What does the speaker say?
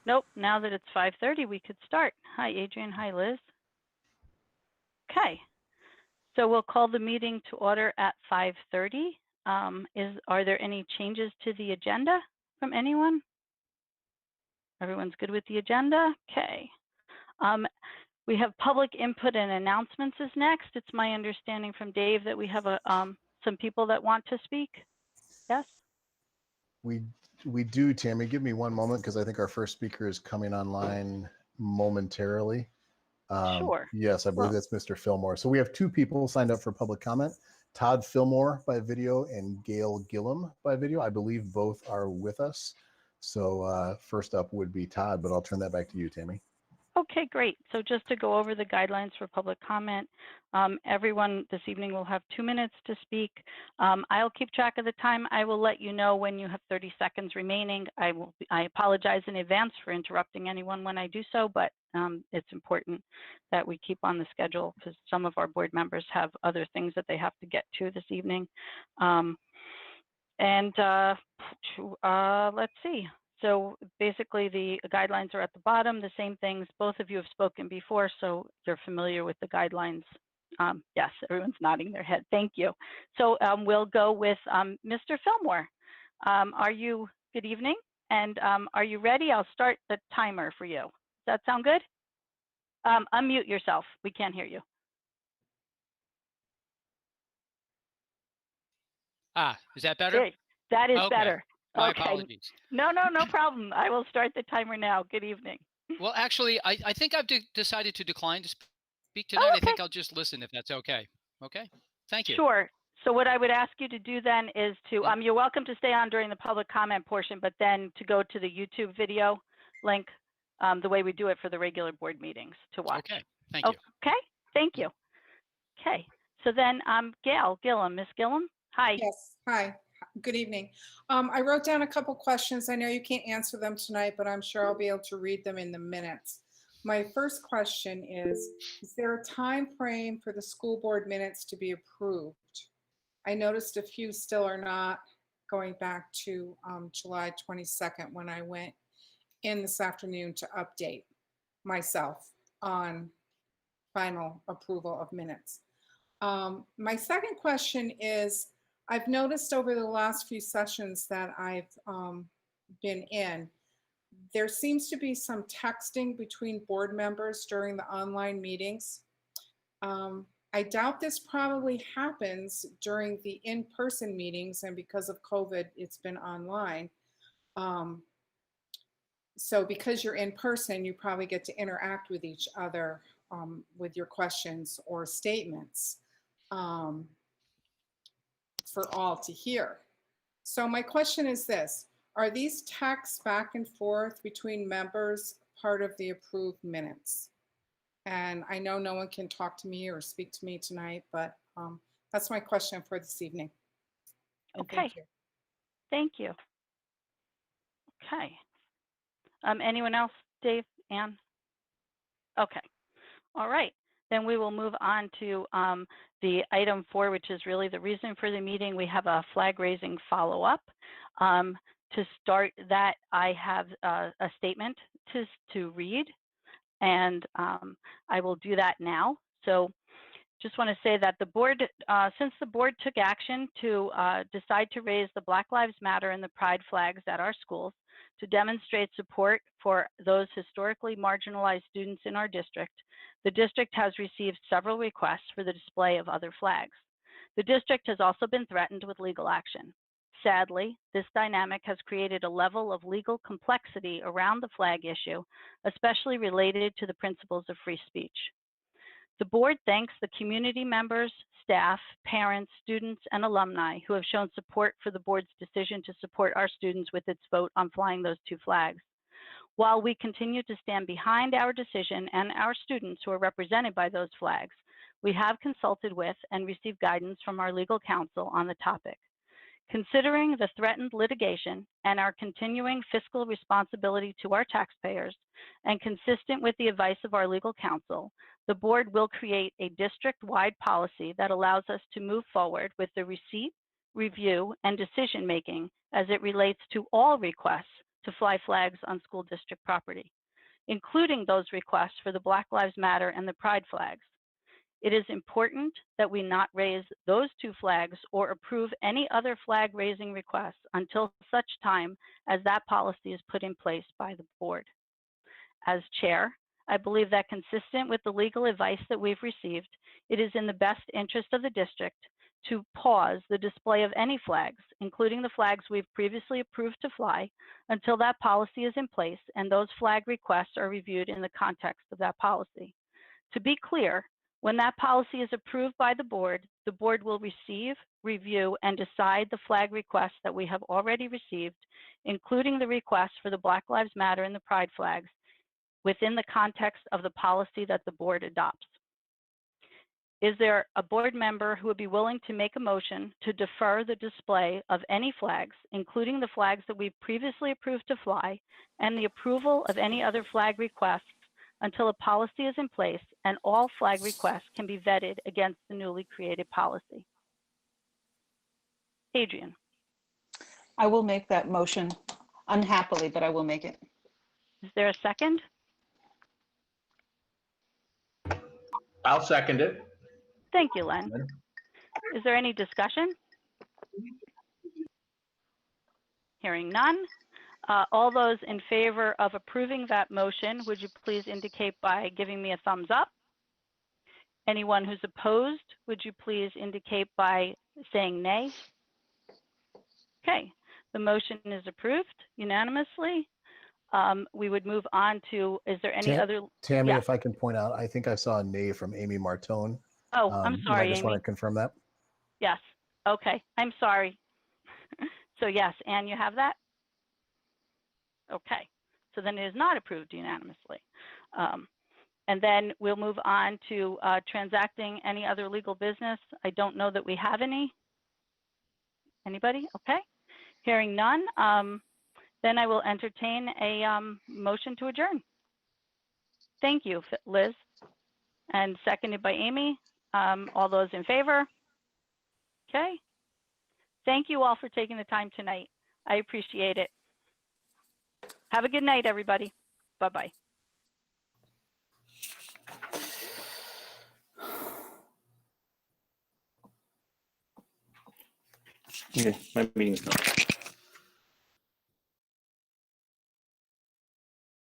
Nope, now that it's 5:30, we could start. Hi, Adrian. Hi, Liz. Okay, so we'll call the meeting to order at 5:30. Are there any changes to the agenda from anyone? Everyone's good with the agenda? Okay. We have public input and announcements is next. It's my understanding from Dave that we have some people that want to speak. Yes? We do, Tammy. Give me one moment because I think our first speaker is coming online momentarily. Sure. Yes, I believe that's Mr. Fillmore. So we have two people signed up for public comment, Todd Fillmore by video and Gail Gillum by video. I believe both are with us. So first up would be Todd, but I'll turn that back to you, Tammy. Okay, great. So just to go over the guidelines for public comment, everyone this evening will have 2 minutes to speak. I'll keep track of the time. I will let you know when you have 30 seconds remaining. I apologize in advance for interrupting anyone when I do so, but it's important that we keep on the schedule because some of our board members have other things that they have to get to this evening. Let's see. So basically the guidelines are at the bottom, the same things. Both of you have spoken before, so you're familiar with the guidelines. Yes, everyone's nodding their head. Thank you. So we'll go with Mr. Fillmore. Good evening, and are you ready? I'll start the timer for you. Does that sound good? Unmute yourself. We can't hear you. Is that better? Great. That is better. My apologies. No problem. I will start the timer now. Good evening. Well, actually, I think I've decided to decline to speak tonight. Okay. I think I'll just listen if that's okay. Okay. Thank you. Sure. So what I would ask you to do then is to, you're welcome to stay on during the public comment portion, but then to go to the YouTube video link the way we do it for the regular board meetings to watch. Okay. Thank you. Okay. Thank you. Okay. So then Gail Gillum. Miss Gillum. Hi. Yes. Hi. Good evening. I wrote down a couple questions. I know you can't answer them tonight, but I'm sure I'll be able to read them in the minutes. My first question is there a time frame for the school board minutes to be approved? I noticed a few still are not, going back to July 22nd when I went in this afternoon to update myself on final approval of minutes. My second question is, I've noticed over the last few sessions that I've been in, there seems to be some texting between board members during the online meetings. I doubt this probably happens during the in-person meetings, and because of COVID, it's been online. So because you're in person, you probably get to interact with each other with your questions or statements. For all to hear. So my question is this, are these texts back and forth between members part of the approved minutes? And I know no one can talk to me or speak to me tonight, but that's my question for this evening. And okay. Thank you. Okay. Anyone else, Dave, Ann? Okay. All right. Then we will move on to the item 4, which is really the reason for the meeting. We have a flag raising follow-up. To start that, I have a statement to read, and I will do that now. So just want to say that the board, since the board took action to decide to raise the Black Lives Matter and the Pride flags at our schools to demonstrate support for those historically marginalized students in our district, the district has received several requests for the display of other flags. The district has also been threatened with legal action. Sadly, this dynamic has created a level of legal complexity around the flag issue, especially related to the principles of free speech. The board thanks the community members, staff, parents, students, and alumni who have shown support for the board's decision to support our students with its vote on flying those 2 flags. While we continue to stand behind our decision and our students who are represented by those flags, we have consulted with and received guidance from our legal counsel on the topic. Considering the threatened litigation and our continuing fiscal responsibility to our taxpayers, and consistent with the advice of our legal counsel, the board will create a district-wide policy that allows us to move forward with the receipt, review, and decision-making as it relates to all requests to fly flags on school district property, including those requests for the Black Lives Matter and the Pride flags. It is important that we not raise those two flags or approve any other flag raising requests until such time as that policy is put in place by the board. As chair, I believe that consistent with the legal advice that we've received, it is in the best interest of the district to pause the display of any flags, including the flags we've previously approved to fly, until that policy is in place and those flag requests are reviewed in the context of that policy. To be clear, when that policy is approved by the board will receive, review, and decide the flag requests that we have already received, including the requests for the Black Lives Matter and the Pride flags, within the context of the policy that the board adopts. Is there a board member who would be willing to make a motion to defer the display of any flags, including the flags that we've previously approved to fly, and the approval of any other flag requests until a policy is in place and all flag requests can be vetted against the newly created policy? Adrian. I will make that motion, unhappily, but I will make it. Is there a second? I'll second it. Thank you, Len. Is there any discussion? Hearing none. All those in favor of approving that motion, would you please indicate by giving me a thumbs up? Anyone who's opposed, would you please indicate by saying nay? Okay, the motion is approved unanimously. We would move on to, is there any other? Tammy, Yeah. if I can point out, I think I saw a nay from Amy Martone. Oh, I'm and sorry, I just Amy. want to confirm that. Yes, okay, I'm sorry. So yes, Anne, you have that? Okay, so then it is not approved unanimously. And then we'll move on to transacting any other legal business. I don't know that we have any. Anybody? Okay, hearing none. Then I will entertain a motion to adjourn. Thank you, Liz. And seconded by Amy. All those in favor? Okay. Thank you all for taking the time tonight. I appreciate it. Have a good night, everybody. Bye-bye. Okay, my meeting's done.